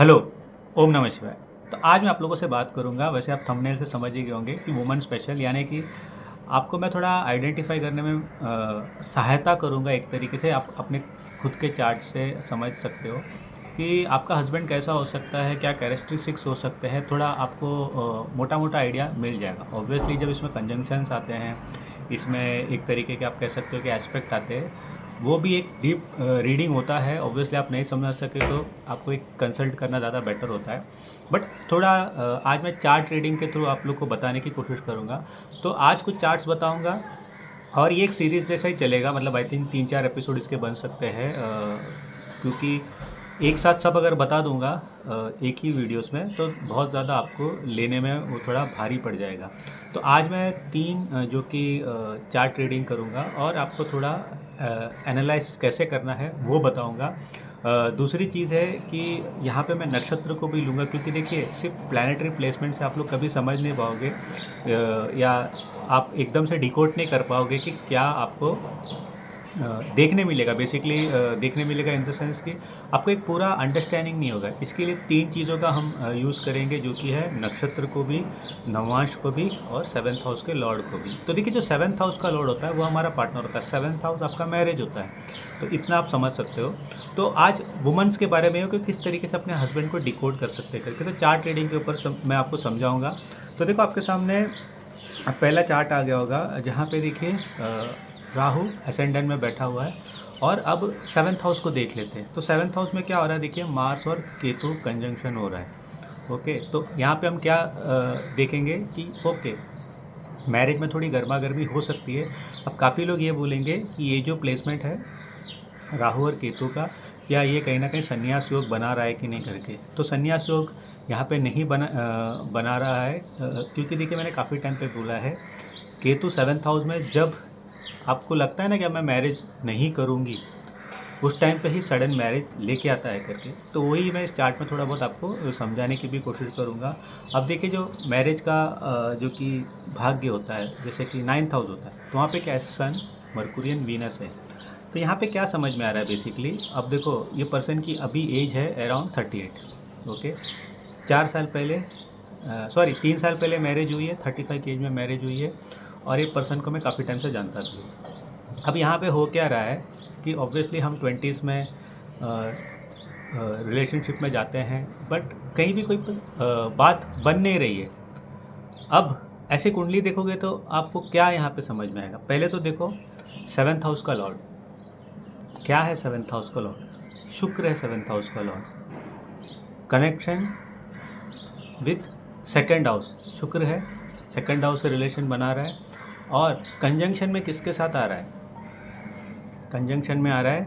Hello, ओम नमः शिवाय। तो आज मैं आप लोगों से बात करूंगा, वैसे आप थंबनेल से समझ ही गए होंगे कि वुमेन स्पेशल, यानी कि आपको मैं थोड़ा आइडेंटिफाई करने में सहायता करूंगा। एक तरीके से आप अपने खुद के चार्ट से समझ सकते हो कि आपका हस्बैंड कैसा हो सकता है, क्या कैरेक्टरिस्टिक्स हो सकते हैं। थोड़ा आपको मोटा मोटा आइडिया मिल जाएगा। ऑब्वियसली जब इसमें कंजंक्शंस आते हैं, इसमें एक तरीके के आप कह सकते हो कि एस्पेक्ट आते हैं, वो भी एक डीप रीडिंग होता है। ऑब्वियसली आप नहीं समझ सके तो आपको एक कंसल्ट करना ज़्यादा बेटर होता है। बट थोड़ा आज मैं चार्ट रीडिंग के थ्रू आप लोग को बताने की कोशिश करूँगा। तो आज कुछ चार्ट्स बताऊँगा और ये एक सीरीज़ जैसा ही चलेगा। मतलब आई थिंक 3-4 एपिसोड इसके बन सकते हैं, क्योंकि एक साथ सब अगर बता दूंगा एक ही वीडियोस में तो बहुत ज़्यादा आपको लेने में वो थोड़ा भारी पड़ जाएगा। तो आज मैं तीन जो कि चार्ट रीडिंग करूंगा और आपको थोड़ा एनालाइज कैसे करना है वो बताऊंगा। दूसरी चीज़ है कि यहाँ पे मैं नक्षत्र को भी लूँगा, क्योंकि देखिए सिर्फ प्लानिटरी प्लेसमेंट से आप लोग कभी समझ नहीं पाओगे, या आप एकदम से डिकोड नहीं कर पाओगे कि क्या आपको देखने मिलेगा। बेसिकली देखने मिलेगा इन द सेंस कि आपको एक पूरा अंडरस्टैंडिंग नहीं होगा। इसके लिए तीन चीज़ों का हम यूज़ करेंगे, जो कि है नक्षत्र को भी, नवांश को भी और सेवन्थ हाउस के लॉर्ड को भी। तो देखिए जो सेवन्थ हाउस का लॉर्ड होता है वो हमारा पार्टनर होता है, सेवन्थ हाउस आपका मैरिज होता है। तो इतना आप समझ सकते हो। तो आज वुमेन्स के बारे में हो कि किस तरीके से अपने हस्बैंड को डिकोड कर सकते हैं करके, तो चार्ट रीडिंग के ऊपर मैं आपको समझाऊँगा। तो देखो आपके सामने पहला चार्ट आ गया होगा, जहाँ पे देखिए राहु असेंडेंट में बैठा हुआ है। और अब सेवन्थ हाउस को देख लेते हैं। तो सेवन्थ हाउस में क्या हो रहा है, देखिए मार्स और केतु कंजंक्शन हो रहा है। ओके, तो यहाँ पे हम क्या देखेंगे कि ओके, मैरिज में थोड़ी गर्मा गर्मी हो सकती है। अब काफ़ी लोग ये बोलेंगे कि ये जो प्लेसमेंट है राहु और केतु का, क्या ये कहीं ना कहीं संन्यास योग बना रहा है कि नहीं करके। तो संन्यास योग यहाँ पे नहीं बना रहा है, क्योंकि देखिए मैंने काफ़ी टाइम पे बोला है, केतु सेवन्थ हाउस में जब आपको लगता है ना कि अब मैं मैरिज नहीं करूँगी, उस टाइम पे ही सडन मैरिज लेके आता है करके। तो वही मैं इस चार्ट में थोड़ा बहुत आपको समझाने की भी कोशिश करूँगा। अब देखिए जो मैरिज का जो कि भाग्य होता है, जैसे कि 9th हाउस होता है, तो वहाँ पे क्या है, सन, मर्कुरियन, वीनस है। तो यहाँ पे क्या समझ में आ रहा है बेसिकली, अब देखो ये पर्सन की अभी एज है अराउंड 38। ओके, 4 साल पहले, सॉरी 3 साल पहले मैरिज हुई है, 35 की एज में मैरिज हुई है। और एक पर्सन को मैं काफ़ी टाइम से जानता था। अब यहाँ पे हो क्या रहा है कि ऑब्वियसली हम 20s में रिलेशनशिप में जाते हैं, बट कहीं भी कोई बात बन नहीं रही है। अब ऐसे कुंडली देखोगे तो आपको क्या यहाँ पे समझ में आएगा। पहले तो देखो सेवन्थ हाउस का लॉर्ड क्या है, सेवन्थ हाउस का लॉर्ड शुक्र है, सेवन्थ हाउस का Lord connection with second house, शुक्र है, सेकंड हाउस से रिलेशन बना रहा है। और कंजंक्शन में किसके साथ आ रहा है, कंजंक्शन में आ रहा है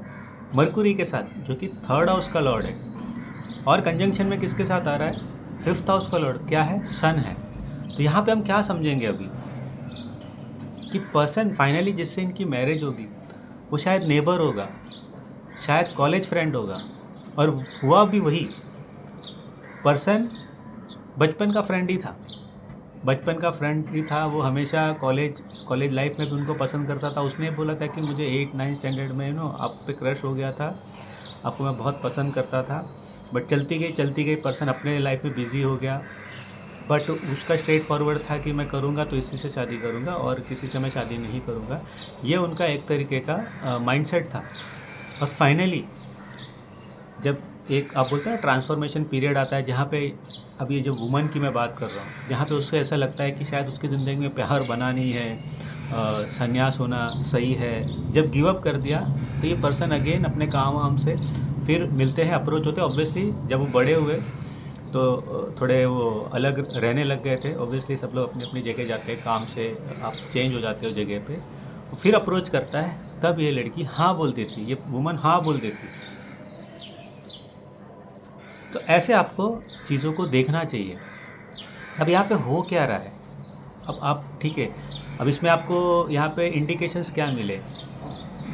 मरकुरी के साथ, जो कि थर्ड हाउस का लॉर्ड है। और कंजंक्शन में किसके साथ आ रहा है, फिफ्थ हाउस का लॉर्ड क्या है, सन है। तो यहाँ पे हम क्या समझेंगे अभी कि पर्सन फाइनली जिससे इनकी मैरिज होगी वो शायद नेबर होगा, शायद कॉलेज फ्रेंड होगा। और हुआ भी वही, पर्सन बचपन का फ्रेंड ही था, बचपन का फ्रेंड ही था। वो हमेशा कॉलेज लाइफ में भी उनको पसंद करता था। उसने बोला था कि मुझे 8-9 स्टैंडर्ड में आप पे क्रश हो गया था, आपको मैं बहुत पसंद करता था। बट चलती गई पर्सन अपने लाइफ में बिज़ी हो गया। बट उसका स्ट्रेट फॉरवर्ड था कि मैं करूँगा तो इसी से शादी करूँगा और किसी से मैं शादी नहीं करूँगा। ये उनका एक तरीके का माइंडसेट था। और फाइनली जब एक आप बोलते हैं ट्रांसफॉर्मेशन पीरियड आता है, जहाँ पे अब ये जो वुमन की मैं बात कर रहा हूँ, जहाँ पे उसको ऐसा लगता है कि शायद उसकी ज़िंदगी में प्यार बना नहीं है, संन्यास होना सही है। जब गिव अप कर दिया तो ये पर्सन अगेन अपने काम वाम से फिर मिलते हैं, अप्रोच होते हैं। ऑब्वियसली जब वो बड़े हुए तो थोड़े वो अलग रहने लग गए थे। ऑब्वियसली सब लोग अपनी अपनी जगह जाते हैं, काम से आप चेंज हो जाते हो जगह पे। फिर अप्रोच करता है, तब ये लड़की हाँ बोल देती, ये वुमन हाँ बोल देती। तो ऐसे आपको चीज़ों को देखना चाहिए। अब यहाँ पे हो क्या रहा है, अब आप ठीक है, अब इसमें आपको यहाँ पे इंडिकेशंस क्या मिले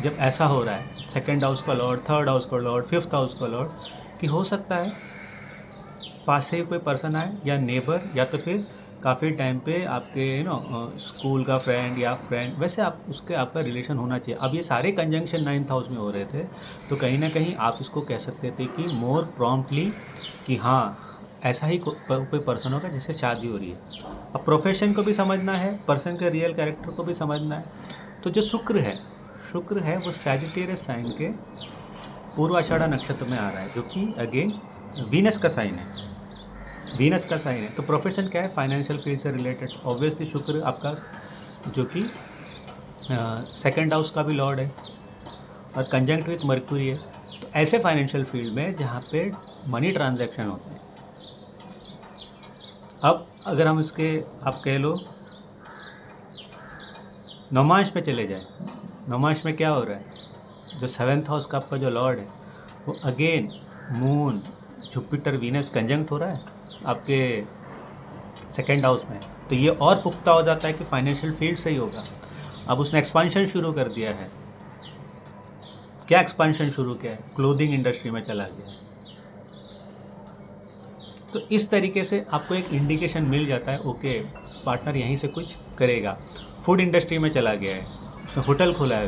जब ऐसा हो रहा है, सेकंड हाउस का लॉर्ड, थर्ड हाउस का लॉर्ड, फिफ्थ हाउस का लॉर्ड, कि हो सकता है पास से ही कोई पर्सन आए, या नेबर, या तो फिर काफ़ी टाइम पे आपके स्कूल का फ्रेंड या फ्रेंड, वैसे आप उसके आपका रिलेशन होना चाहिए। अब ये सारे कंजंक्शन 9th हाउस में हो रहे थे, तो कहीं ना कहीं आप इसको कह सकते थे कि मोर प्रॉम्प्टली कि हाँ, ऐसा ही कोई पर्सन होगा जिससे शादी हो रही है। अब प्रोफेशन को भी समझना है, पर्सन के रियल कैरेक्टर को भी समझना है। तो जो शुक्र है वो सैजिटेरियस साइन के पूर्वाषाढ़ा नक्षत्र में आ रहा है, जो कि अगेन वीनस का साइन है। वीनस का साइन है तो प्रोफेशन क्या है, फाइनेंशियल फील्ड से रिलेटेड। ऑब्वियसली शुक्र आपका जो कि सेकंड हाउस का भी लॉर्ड है और कंजंक्ट विथ मर्क्यूरी है। तो ऐसे फाइनेंशियल फील्ड में जहाँ पे मनी ट्रांजैक्शन होते हैं। अब अगर हम इसके आप कह लो नौमांश में चले जाए, नौमांश में क्या हो रहा है, जो 7th हाउस का आपका जो लॉर्ड है वो again moon Jupiter Venus conjunct हो रहा है आपके सेकेंड हाउस में। तो ये और पुख्ता हो जाता है कि फाइनेंशियल फील्ड से ही होगा। अब उसने एक्सपांशन शुरू कर दिया है। क्या एक्सपांशन शुरू किया है, क्लोथिंग इंडस्ट्री में चला गया। तो इस तरीके से आपको एक इंडिकेशन मिल जाता है, ओके पार्टनर यहीं से कुछ करेगा। फूड इंडस्ट्री में चला गया है, उसने होटल खोला है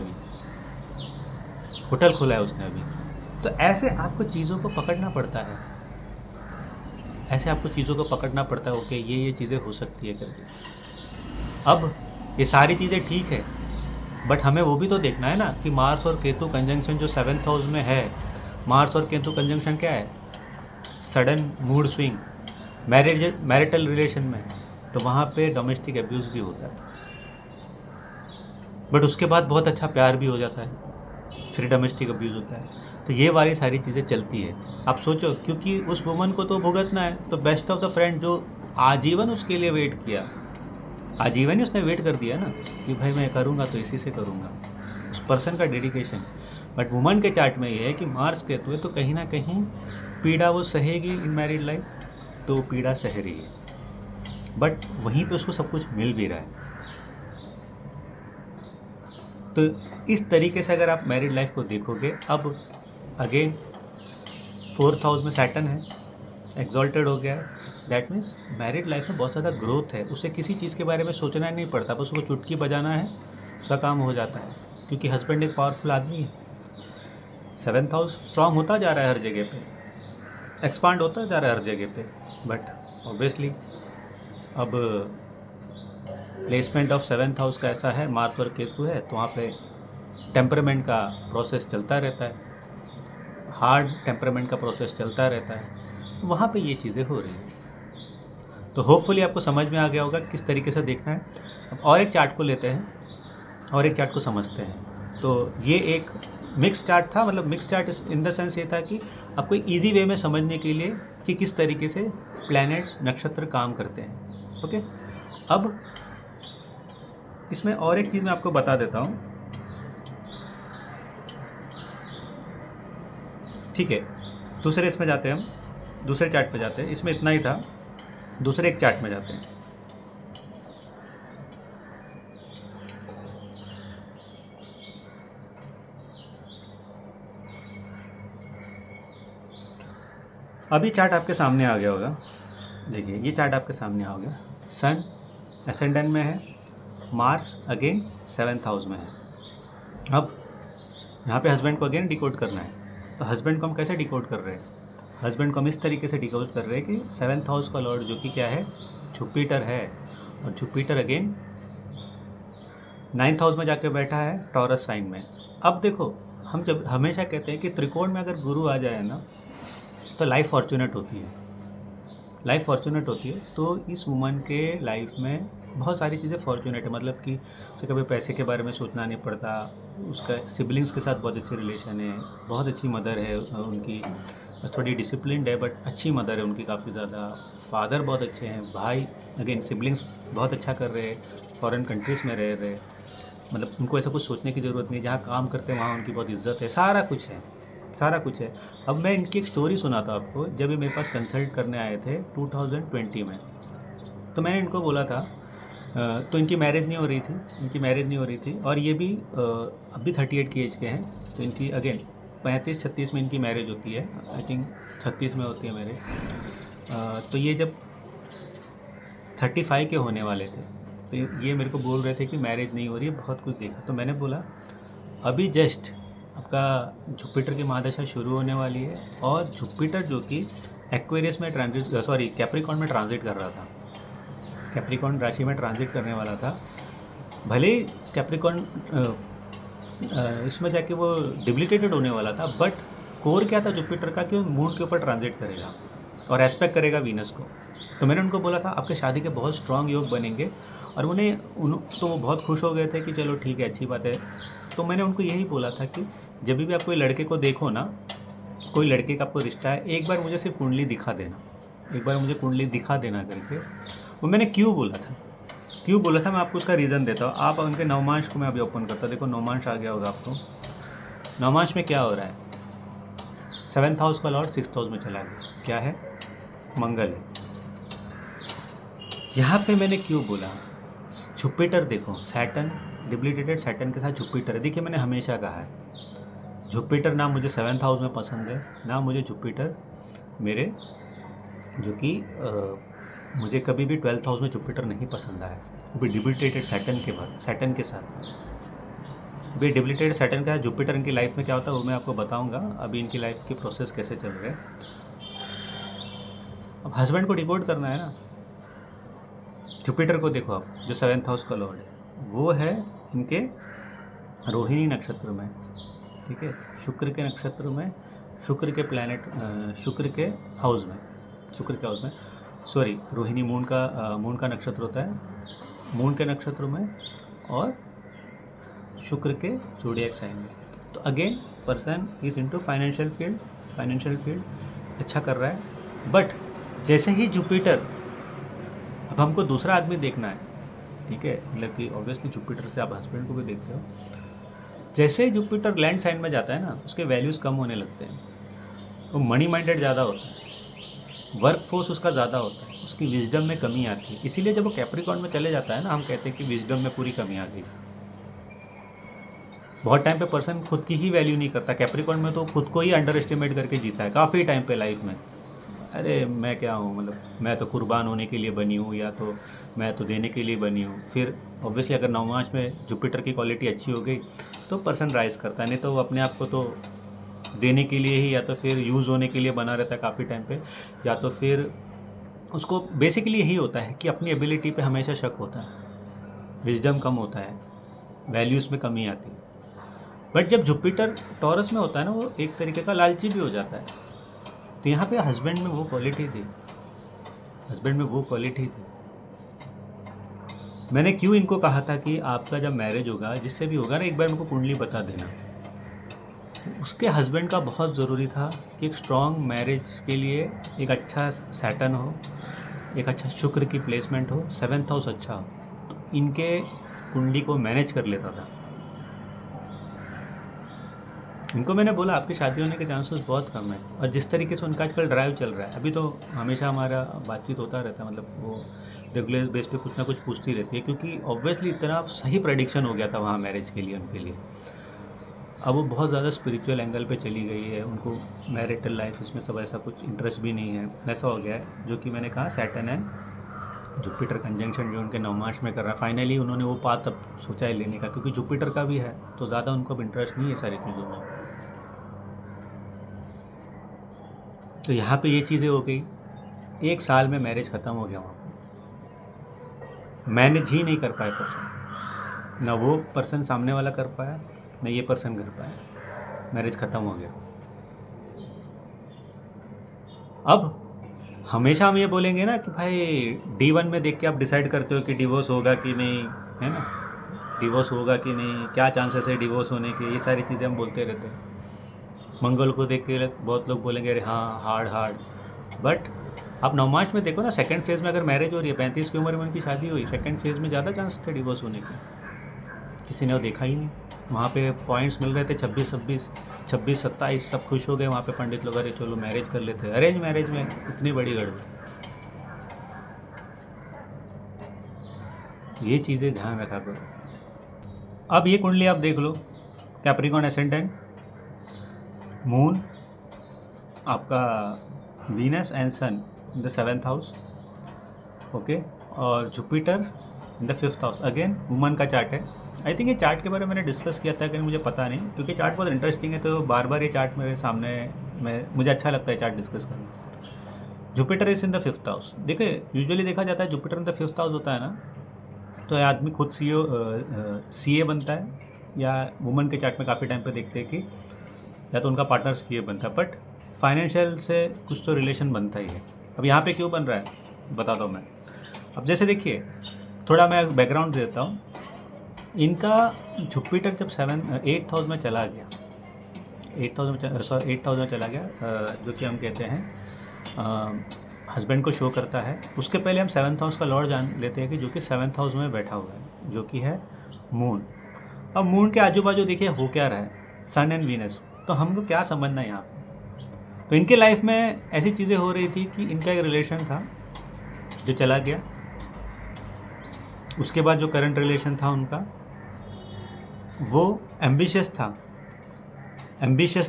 उसने अभी। तो ऐसे आपको चीज़ों को पकड़ना पड़ता है, ओके ये चीज़ें हो सकती है करके। अब ये सारी चीज़ें ठीक है, बट हमें वो भी तो देखना है ना कि मार्स और केतु कंजंक्शन जो 7th हाउस में है, मार्स और केतु कंजंक्शन क्या है, sudden mood swing marital relation में, तो वहाँ पे डोमेस्टिक अब्यूज़ भी होता है, बट उसके बाद बहुत अच्छा प्यार भी हो जाता है, फिर डोमेस्टिक अब्यूज़ होता है। तो ये वाली सारी चीज़ें चलती है। आप सोचो, क्योंकि उस वुमन को तो भुगतना है, तो बेस्ट ऑफ द फ्रेंड जो आजीवन उसके लिए वेट किया, आजीवन ही उसने वेट कर दिया ना कि भाई मैं करूँगा तो इसी से करूँगा, उस पर्सन का डेडिकेशन। बट वुमन के चार्ट में ये है कि मार्स केतु है, तो कहीं ना कहीं पीड़ा वो सहेगी इन मैरिड लाइफ, तो पीड़ा सह रही है, बट वहीं पे उसको सब कुछ मिल भी रहा है। तो इस तरीके से अगर आप मैरिड लाइफ को देखोगे, अब अगेन 4th हाउस में सैटर्न है, एक्सॉल्टेड हो गया है। दैट मीन्स मैरिड लाइफ में बहुत ज़्यादा ग्रोथ है, उसे किसी चीज़ के बारे में सोचना नहीं पड़ता, बस उसको चुटकी बजाना है, उसका काम हो जाता है। क्योंकि हस्बैंड एक पावरफुल आदमी है, 7th हाउस स्ट्रांग होता जा रहा है हर जगह पे, एक्सपांड होता जा रहा है हर जगह पे। बट ऑब्वियसली अब प्लेसमेंट ऑफ 7th हाउस का ऐसा है, मार्स और केतु है, तो वहाँ पे टेम्परामेंट का प्रोसेस चलता रहता है, हार्ड टेम्परामेंट का प्रोसेस चलता रहता है, तो वहाँ पे ये चीज़ें हो रही हैं। तो होपफुली आपको समझ में आ गया होगा किस तरीके से देखना है। अब और एक चार्ट को लेते हैं और एक चार्ट को समझते हैं। तो ये एक मिक्स चार्ट था, मतलब mix chart in the sense ये था कि आपको ईजी वे में समझने के लिए कि किस तरीके से प्लैनेट्स नक्षत्र काम करते हैं। ओके, अब इसमें और एक चीज़ मैं आपको बता देता हूँ, ठीक है। दूसरे इसमें जाते हैं, हम दूसरे चार्ट पे जाते हैं, इसमें इतना ही था, दूसरे एक चार्ट में जाते हैं। अभी चार्ट आपके सामने आ गया होगा, देखिए ये चार्ट आपके सामने आ गया। सन असेंडेंट में है, मार्स अगेन 7th हाउस में है। अब यहाँ पे हस्बैंड को अगेन डिकोड करना है, तो हस्बैंड को हम कैसे डिकोड कर रहे हैं, हस्बैंड को हम इस तरीके से डिकोड कर रहे हैं कि 7th हाउस का लॉर्ड जो कि क्या है, जुपिटर है, और जुपिटर अगेन 9th हाउस में जाके बैठा है टॉरस साइन में। अब देखो, हम जब हमेशा कहते हैं कि त्रिकोण में अगर गुरु आ जाए ना तो लाइफ फॉर्चुनेट होती है, तो इस वुमन के लाइफ में बहुत सारी चीज़ें फॉर्चुनेट है, मतलब कि उसे कभी पैसे के बारे में सोचना नहीं पड़ता, उसका सिबलिंग्स के साथ बहुत अच्छे रिलेशन है, बहुत अच्छी मदर है उनकी, थोड़ी डिसिप्लिन्ड है बट अच्छी मदर है उनकी काफ़ी ज़्यादा, फादर बहुत अच्छे हैं, भाई अगेन सिबलिंग्स बहुत अच्छा कर रहे हैं, फॉरेन कंट्रीज़ में रह रहे, मतलब उनको ऐसा कुछ सोचने की ज़रूरत नहीं, जहाँ काम करते हैं वहाँ उनकी बहुत इज्जत है, सारा कुछ है। अब मैं इनकी एक स्टोरी सुनाता हूँ आपको। जब ये मेरे पास कंसल्ट करने आए थे 2020 में, तो मैंने इनको बोला था, तो इनकी मैरिज नहीं हो रही थी, और ये भी अभी 38 की एज के हैं, तो इनकी अगेन 35-36 में इनकी मैरिज होती है, आई थिंक 36 में होती है मैरिज। तो ये जब 35 के होने वाले थे। तो ये मेरे को बोल रहे थे कि मैरिज नहीं हो रही है, बहुत कुछ देखा। तो मैंने बोला अभी जस्ट आपका जुपिटर की महादशा शुरू होने वाली है, और जुपिटर जो कि एक्वेरियस में कैप्रिकॉर्न में ट्रांजिट कर रहा था, कैप्रिकॉर्न राशि में ट्रांजिट करने वाला था। भले ही कैप्रिकॉर्न इसमें जाके वो डिबिलिटेटेड होने वाला था, बट कोर क्या था जुपिटर का कि वो मून के ऊपर ट्रांजिट करेगा और एस्पेक्ट करेगा वीनस को। तो मैंने उनको बोला था आपके शादी के बहुत स्ट्रांग योग बनेंगे, और तो वो बहुत खुश हो गए थे कि चलो ठीक है, अच्छी बात है। तो मैंने उनको यही बोला था कि जब भी आप कोई लड़के को देखो ना, कोई लड़के का आपको रिश्ता है, एक बार मुझे सिर्फ कुंडली दिखा देना, एक बार मुझे कुंडली दिखा देना करके। वो मैंने क्यों बोला था मैं आपको उसका रीज़न देता हूँ। आप उनके नवमांश को मैं अभी ओपन करता हूँ, देखो नवमांश आ गया होगा आपको। नवमांश में क्या हो रहा है, 7th हाउस का लॉर्ड 6th हाउस में चला गया, क्या है, मंगल है। यहाँ पे मैंने क्यों बोला, जुपिटर देखो, सैटर्न डिबिलिटेटेड सैटर्न के साथ जुपिटर है। देखिए मैंने हमेशा कहा है जुपिटर ना मुझे 7th हाउस में पसंद है, ना मुझे जुपिटर मेरे जो कि मुझे कभी भी 12th हाउस में जुपिटर नहीं पसंद आया, वो भी डिबिलिटेटेड सैटर्न के साथ। भी डिबिलिटेटेड सैटर्न का जुपिटर इनकी लाइफ में क्या होता है वो मैं आपको बताऊंगा। अभी इनकी लाइफ की प्रोसेस कैसे चल रहे हैं। अब हस्बैंड को डिकोड करना है ना, जुपिटर को देखो आप, जो 7th हाउस का लॉर्ड है वो है इनके रोहिणी नक्षत्र में, ठीक है, शुक्र के नक्षत्र में, शुक्र के हाउस में, सॉरी, रोहिणी मून का नक्षत्र होता है, मून के नक्षत्र में, और शुक्र के ज़ोडिएक साइन में। तो again person is into financial field अच्छा कर रहा है। बट जैसे ही जुपिटर, अब हमको दूसरा आदमी देखना है, ठीक है, मतलब कि ऑब्वियसली जुपिटर से आप हस्बैंड को भी देखते हो। जैसे ही जुपिटर लैंड साइन में जाता है ना, उसके वैल्यूज़ कम होने लगते हैं, वो मनी माइंडेड ज़्यादा होता है, वर्क फोर्स उसका ज़्यादा होता है, उसकी विजडम में कमी आती है। इसीलिए जब वो कैप्रिकॉर्न में चले जाता है ना, हम कहते हैं कि विजडम में पूरी कमी आ गई। बहुत टाइम पे पर्सन खुद की ही वैल्यू नहीं करता, कैप्रिकॉर्न में तो खुद को ही अंडर एस्टिमेट करके जीता है काफ़ी टाइम पे लाइफ में। अरे मैं क्या हूँ, मतलब मैं तो कुर्बान होने के लिए बनी हूँ, या तो मैं तो देने के लिए बनी हूँ। फिर ऑब्वियसली अगर नवमांश में जुपिटर की क्वालिटी अच्छी हो गई तो पर्सन राइज करता है, नहीं तो वो अपने आप को तो देने के लिए ही, या तो फिर यूज़ होने के लिए बना रहता है काफ़ी टाइम पे, या तो फिर उसको बेसिकली यही होता है कि अपनी एबिलिटी पे हमेशा शक होता है, विजडम कम होता है, वैल्यूज़ में कमी आती है। बट जब जुपिटर टॉरस में होता है ना, वो एक तरीके का लालची भी हो जाता है। तो यहाँ पे हस्बैंड में वो क्वालिटी थी, मैंने क्यों इनको कहा था कि आपका जब मैरिज होगा, जिससे भी होगा ना, एक बार मेरे को कुंडली बता देना। उसके हस्बैंड का बहुत ज़रूरी था कि एक स्ट्रॉन्ग मैरिज के लिए एक अच्छा सैटर्न हो, एक अच्छा शुक्र की प्लेसमेंट हो, 7th हाउस अच्छा हो, तो इनके कुंडली को मैनेज कर लेता था। इनको मैंने बोला आपकी शादी होने के चांसेस बहुत कम है, और जिस तरीके से उनका आजकल ड्राइव चल रहा है, अभी तो हमेशा हमारा बातचीत होता रहता है, मतलब वो रेगुलर बेस पे कुछ ना कुछ पूछती रहती है, क्योंकि ऑब्वियसली इतना सही प्रेडिक्शन हो गया था वहाँ मैरिज के लिए उनके लिए। अब वो बहुत ज़्यादा स्पिरिचुअल एंगल पे चली गई है, उनको मैरिटल लाइफ इसमें सब ऐसा कुछ इंटरेस्ट भी नहीं है, ऐसा हो गया है। जो कि मैंने कहा सैटर्न है जुपिटर कंजंक्शन जो उनके नवमांश में कर रहा है, फाइनली उन्होंने वो पाथ अब सोचा है लेने का, क्योंकि जुपिटर का भी है तो ज़्यादा उनको अब इंटरेस्ट नहीं है सारी चीज़ों में। तो यहाँ पे ये चीज़ें हो गई, 1 साल में मैरिज ख़त्म हो गया वहाँ पर। मैनेज ही नहीं कर पाए पर्सन, ना वो पर्सन सामने वाला कर पाया, ना ये पर्सन कर पाया, मैरिज ख़त्म हो गया। अब हमेशा हम ये बोलेंगे ना कि भाई D1 में देख के आप डिसाइड करते हो कि डिवोर्स होगा कि नहीं, है ना, डिवोर्स होगा कि नहीं, क्या चांसेस है डिवोर्स होने के, ये सारी चीज़ें हम बोलते रहते हैं। मंगल को देख के बहुत लोग बोलेंगे अरे हाँ हार्ड, बट आप नवमांश में देखो ना, सेकंड फेज़ में अगर मैरिज हो रही है, 35 की उम्र में उनकी शादी हुई, सेकंड फेज़ में ज़्यादा चांस थे डिवोर्स होने के, किसी ने वो देखा ही नहीं। वहाँ पे पॉइंट्स मिल रहे थे 26, 27, सब खुश हो गए वहाँ पे पंडित लोग, अरे चलो मैरिज कर लेते हैं। अरेंज मैरिज में इतनी बड़ी गड़बड़, ये चीज़ें ध्यान रखा करो। अब ये कुंडली आप देख लो, कैप्रिकॉर्न एसेंडेंट, मून, आपका Venus and sun in the 7th house, okay, और Jupiter in the 5th house, again woman का चार्ट है। आई थिंक ये चार्ट के बारे में मैंने डिस्कस किया था कि मुझे पता नहीं, क्योंकि चार्ट बहुत इंटरेस्टिंग है, तो बार बार ये चार्ट मेरे सामने मुझे अच्छा लगता है चार्ट डिस्कस करना। Jupiter is in the 5th house. देखिए यूजुअली देखा जाता है Jupiter in the 5th house होता है ना, तो ये आदमी खुद सीए बनता है, या वुमन के चार्ट में काफ़ी टाइम पे देखते हैं कि या तो उनका पार्टनर सीए बनता है, बट फाइनेंशियल से कुछ तो रिलेशन बनता ही है। अब यहाँ पे क्यों बन रहा है बताता हूँ मैं। अब जैसे देखिए, थोड़ा मैं बैकग्राउंड देता हूँ। इनका जुपिटर जब 8th हाउस में चला गया, 8th हाउस में चला गया, जो कि हम कहते हैं हस्बैंड को शो करता है। उसके पहले हम 7th हाउस का लॉर्ड जान लेते हैं कि जो कि 7th हाउस में बैठा हुआ है, जो कि है मून। अब मून के आजू बाजू देखिए हो क्या रहा है, सन एंड वीनस। तो हमको क्या समझना है यहाँ पे, तो इनके लाइफ में ऐसी चीज़ें हो रही थी कि इनका एक रिलेशन था जो चला गया, उसके बाद जो करंट रिलेशन था उनका वो एम्बिशियस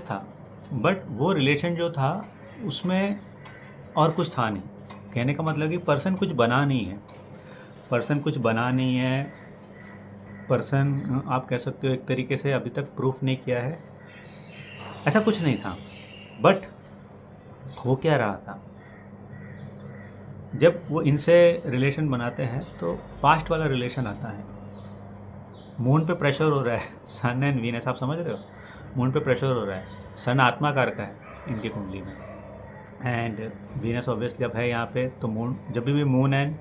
था, बट वो रिलेशन जो था उसमें और कुछ था नहीं। कहने का मतलब कि पर्सन कुछ बना नहीं है, पर्सन आप कह सकते हो एक तरीके से अभी तक प्रूफ नहीं किया है, ऐसा कुछ नहीं था। बट हो क्या रहा था, जब वो इनसे रिलेशन बनाते हैं तो पास्ट वाला रिलेशन आता है। मून पे प्रेशर हो रहा है, सन एंड वीनस, आप समझ रहे हो, मून पे प्रेशर हो रहा है। सन आत्मा कारक है इनकी कुंडली में, एंड वीनस ऑब्वियसली अब है यहाँ पे। तो मून, जब भी मून एंड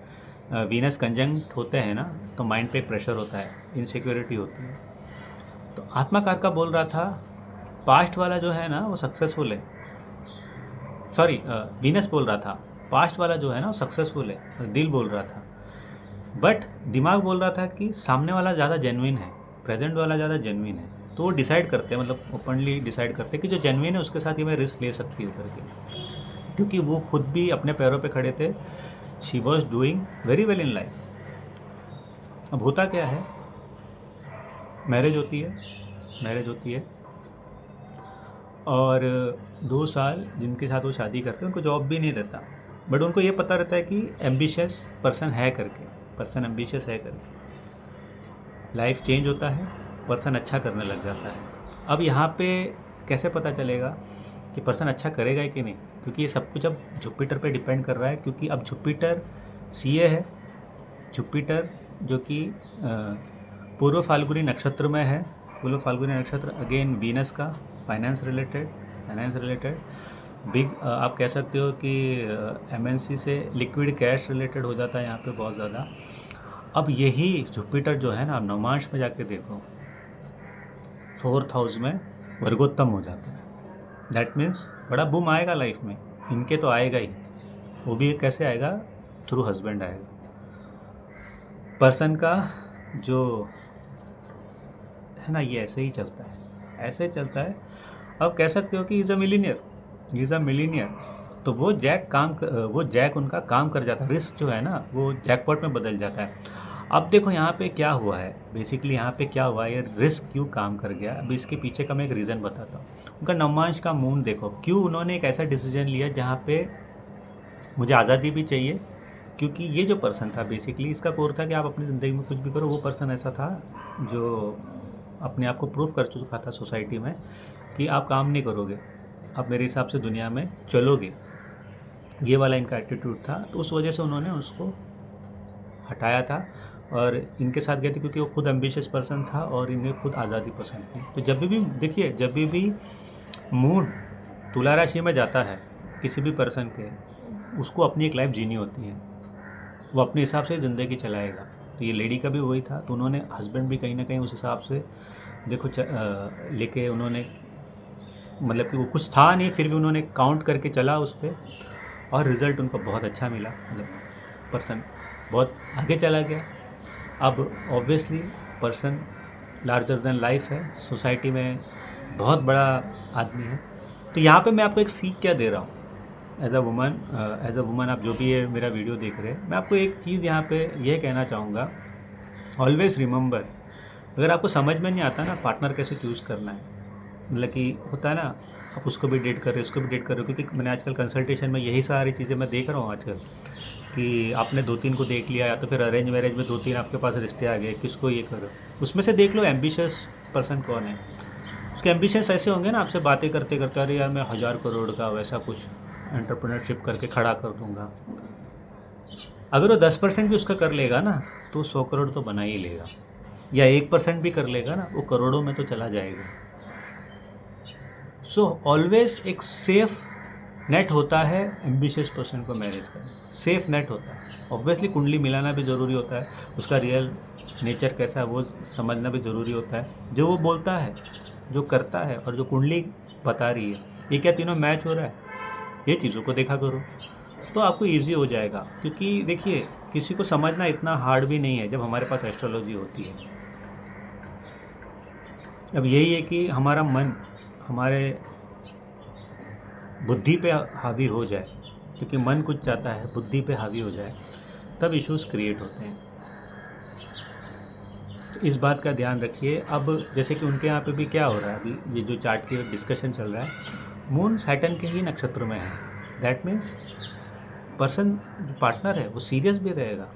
वीनस कंजंक्ट होते हैं ना, तो माइंड पे एक प्रेशर होता है, इनसिक्योरिटी होती है। तो आत्मा कारक बोल रहा था पास्ट वाला जो है ना वो सक्सेसफुल है, सॉरी वीनस बोल रहा था पास्ट वाला जो है ना वो सक्सेसफुल है, दिल बोल रहा था। बट दिमाग बोल रहा था कि सामने वाला ज़्यादा जेन्युइन है, प्रेजेंट वाला ज़्यादा जेन्युइन है। तो वो डिसाइड करते हैं, मतलब ओपनली डिसाइड करते हैं कि जो जेन्युइन है उसके साथ ही मैं रिस्क ले सकती हूँ करके, क्योंकि वो खुद भी अपने पैरों पे खड़े थे। She was doing very well in life. अब होता क्या है, मैरिज होती है और 2 साल जिनके साथ वो शादी करते हैं उनको जॉब भी नहीं रहता, बट उनको ये पता रहता है कि एम्बिशियस पर्सन है करके, लाइफ चेंज होता है, पर्सन अच्छा करने लग जाता है। अब यहाँ पे कैसे पता चलेगा कि पर्सन अच्छा करेगा कि नहीं, क्योंकि ये सब कुछ अब जुपिटर पे डिपेंड कर रहा है। क्योंकि अब जुपिटर सीए है, जुपिटर जो कि पूर्व फाल्गुनी नक्षत्र में है। पूर्व फाल्गुनी नक्षत्र अगेन वीनस का, फाइनेंस रिलेटेड बिग, आप कह सकते हो कि एमएनसी से लिक्विड कैश रिलेटेड हो जाता है यहाँ पे बहुत ज़्यादा। अब यही जुपिटर जो है ना, नवमांश में जाके देखो 4th हाउस में वर्गोत्तम हो जाता है। दैट मीन्स बड़ा बूम आएगा लाइफ में, इनके तो आएगा ही। वो भी कैसे आएगा, थ्रू हस्बैंड आएगा। पर्सन का जो है ना ये ऐसे ही चलता है। अब कह सकते हो कि इज़ अ मिलीनियर। तो वो जैक उनका काम कर जाता है, रिस्क जो है ना वो जैकपॉट में बदल जाता है। अब देखो यहाँ पे क्या हुआ है, बेसिकली यहाँ पे क्या हुआ है, ये रिस्क क्यों काम कर गया, अब इसके पीछे का मैं एक रीज़न बताता हूँ। उनका नवमांश का मून देखो, क्यों उन्होंने एक ऐसा डिसीजन लिया जहाँ पे मुझे आज़ादी भी चाहिए। क्योंकि ये जो पर्सन था बेसिकली इसका कोर था कि आप अपनी ज़िंदगी में कुछ भी करो। वो पर्सन ऐसा था जो अपने आप को प्रूव कर चुका था सोसाइटी में कि आप काम नहीं करोगे, आप मेरे हिसाब से दुनिया में चलोगे। ये वाला इनका एटीट्यूड था, तो उस वजह से उन्होंने उसको हटाया था और इनके साथ गए थे, क्योंकि वो खुद एम्बिशियस पर्सन था और इन्हें खुद आज़ादी पसंद थी। तो जब भी देखिए, जब भी मून तुला राशि में जाता है किसी भी पर्सन के, उसको अपनी एक लाइफ जीनी होती है, वो अपने हिसाब से ज़िंदगी चलाएगा। तो ये लेडी का भी वही था, तो उन्होंने हस्बैंड भी कहीं ना कहीं उस हिसाब से देखो लेके उन्होंने, मतलब कि वो कुछ था नहीं फिर भी उन्होंने काउंट करके चला उस पर, और रिज़ल्ट उनको बहुत अच्छा मिला। मतलब पर्सन बहुत आगे चला गया। अब obviously person larger than life है, सोसाइटी में बहुत बड़ा आदमी है। तो यहाँ पे मैं आपको एक सीख क्या दे रहा हूँ, एज अ वुमन आप जो भी ये मेरा वीडियो देख रहे हैं, मैं आपको एक चीज़ यहाँ पे ये कहना चाहूँगा, ऑलवेज़ रिमेंबर, अगर आपको समझ में नहीं आता ना पार्टनर कैसे चूज़ करना है, मतलब कि होता है ना आप उसको भी डेट कर रहे हो, उसको भी डेट कर रहे हो, क्योंकि मैंने आजकल कंसल्टेशन में यही सारी चीज़ें मैं देख रहा हूँ आजकल कि आपने 2-3 को देख लिया, या तो फिर अरेंज मैरिज में 2-3 आपके पास रिश्ते आ गए, किसको ये करो, उसमें से देख लो एम्बिशियस पर्सन कौन है। उसके एम्बिशंस ऐसे होंगे ना, आपसे बातें करते करते, अरे यार मैं 1000 करोड़ का वैसा कुछ एंटरप्रेन्योरशिप करके खड़ा कर दूंगा। अगर वो 10% भी उसका कर लेगा ना, तो 100 करोड़ तो बना ही लेगा, या 1% भी कर लेगा ना, वो करोड़ों में तो चला जाएगा। सो ऑलवेज एक सेफ नेट होता है एम्बिशियस पर्सन को मैरिज करना, सेफ नेट होता है। ऑब्वियसली कुंडली मिलाना भी ज़रूरी होता है, उसका रियल नेचर कैसा है वो समझना भी ज़रूरी होता है। जो वो बोलता है, जो करता है, और जो कुंडली बता रही है, ये क्या तीनों मैच हो रहा है, ये चीज़ों को देखा करो, तो आपको इजी हो जाएगा। क्योंकि देखिए, किसी को समझना इतना हार्ड भी नहीं है जब हमारे पास एस्ट्रोलॉजी होती है। अब यही है कि हमारा मन हमारे बुद्धि पे हावी हो जाए, क्योंकि मन कुछ चाहता है, बुद्धि पे हावी हो जाए, तब इश्यूज़ क्रिएट होते हैं। तो इस बात का ध्यान रखिए। अब जैसे कि उनके यहाँ पे भी क्या हो रहा है, अभी ये जो चार्ट की डिस्कशन चल रहा है, मून सैटर्न के ही नक्षत्र में है। दैट मीन्स पर्सन जो पार्टनर है वो सीरियस भी रहेगा।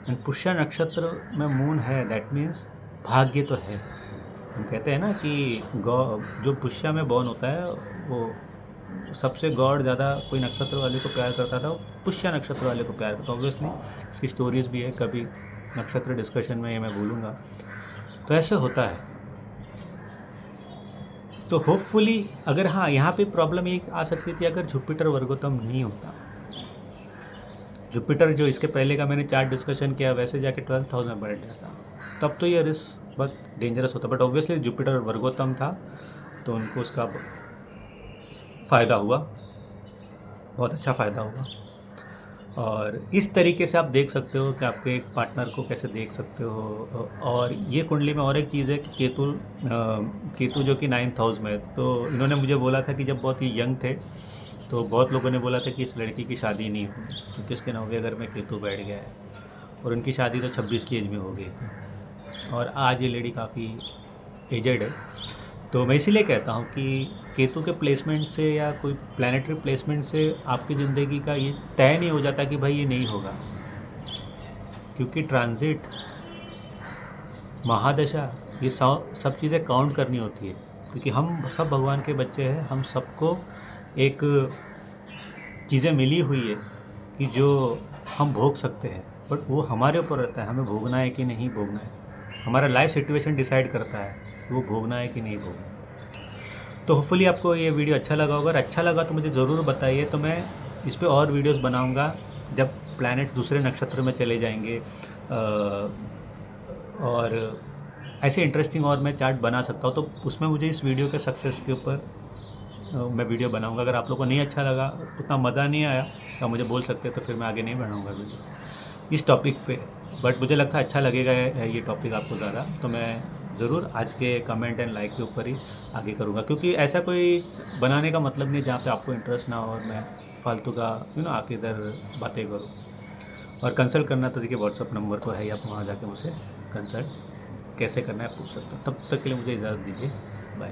एंड पुष्य नक्षत्र में मून है, दैट मीन्स भाग्य तो है। हम कहते हैं ना कि जो पुष्य में बॉर्न होता है वो सबसे गॉड ज़्यादा कोई नक्षत्र वाले को प्यार करता था, वो पुष्य नक्षत्र वाले को प्यार करता। ऑब्वियसली इसकी स्टोरीज भी है, कभी नक्षत्र डिस्कशन में ये मैं बोलूँगा। तो ऐसे होता है। तो होपफुली, अगर हाँ, यहाँ पे प्रॉब्लम ये आ सकती थी अगर जुपिटर वर्गोत्तम नहीं होता। जुपिटर जो इसके पहले का मैंने चार्ट डिस्कशन किया, वैसे जाके 12th हाउस में बैठ जाता, तब तो ये रिस्क बहुत डेंजरस होता। बट ऑब्वियसली जुपिटर वर्गोत्तम था, तो उनको उसका फ़ायदा हुआ, बहुत अच्छा फ़ायदा हुआ। और इस तरीके से आप देख सकते हो कि आपके एक पार्टनर को कैसे देख सकते हो। और ये कुंडली में और एक चीज़ है कि केतु जो कि 9th हाउस में है। तो इन्होंने मुझे बोला था कि जब बहुत ही यंग थे तो बहुत लोगों ने बोला था कि इस लड़की की शादी नहीं होगी, क्योंकि इसके 9वें घर में केतु बैठ गया है, और उनकी शादी तो 26 की एज में हो गई थी। और आज ये लेडी काफ़ी एजेड है। तो मैं इसीलिए कहता हूँ कि केतु के प्लेसमेंट से या कोई प्लानिटरी प्लेसमेंट से आपकी ज़िंदगी का ये तय नहीं हो जाता कि भाई ये नहीं होगा, क्योंकि ट्रांजिट, महादशा, ये सब चीज़ें काउंट करनी होती है। क्योंकि हम सब भगवान के बच्चे हैं, हम सबको एक चीज़ें मिली हुई है कि जो हम भोग सकते हैं, बट वो हमारे ऊपर रहता है, हमें भोगना है कि नहीं भोगना है। हमारा लाइफ सिचुएशन डिसाइड करता है कि वो भोगना है कि नहीं भोगना। तो होपफुली आपको ये वीडियो अच्छा लगा होगा। अगर अच्छा लगा तो मुझे ज़रूर बताइए, तो मैं इस पर और वीडियोस बनाऊंगा जब प्लैनेट्स दूसरे नक्षत्र में चले जाएंगे। और ऐसे इंटरेस्टिंग और मैं चार्ट बना सकता हूँ, तो उसमें मुझे इस वीडियो के सक्सेस के ऊपर मैं वीडियो बनाऊंगा। अगर आप लोगों को नहीं अच्छा लगा, उतना मज़ा नहीं आया, तो मुझे बोल सकते हैं, तो फिर मैं आगे नहीं बनाऊंगा वीडियो इस टॉपिक पे। बट मुझे लगता है अच्छा लगेगा ये टॉपिक आपको ज़्यादा, तो मैं ज़रूर आज के कमेंट एंड लाइक के ऊपर ही आगे करूँगा। क्योंकि ऐसा कोई बनाने का मतलब नहीं जहाँ पे आपको इंटरेस्ट ना हो और मैं फालतू का आके इधर बातें करूँ। और कंसल्ट करना तो देखिए व्हाट्सअप नंबर तो है ही, आप वहाँ जाके मुझसे कंसल्ट कैसे करना है पूछ सकते हो। तब तक के लिए मुझे इजाज़त दीजिए, बाय।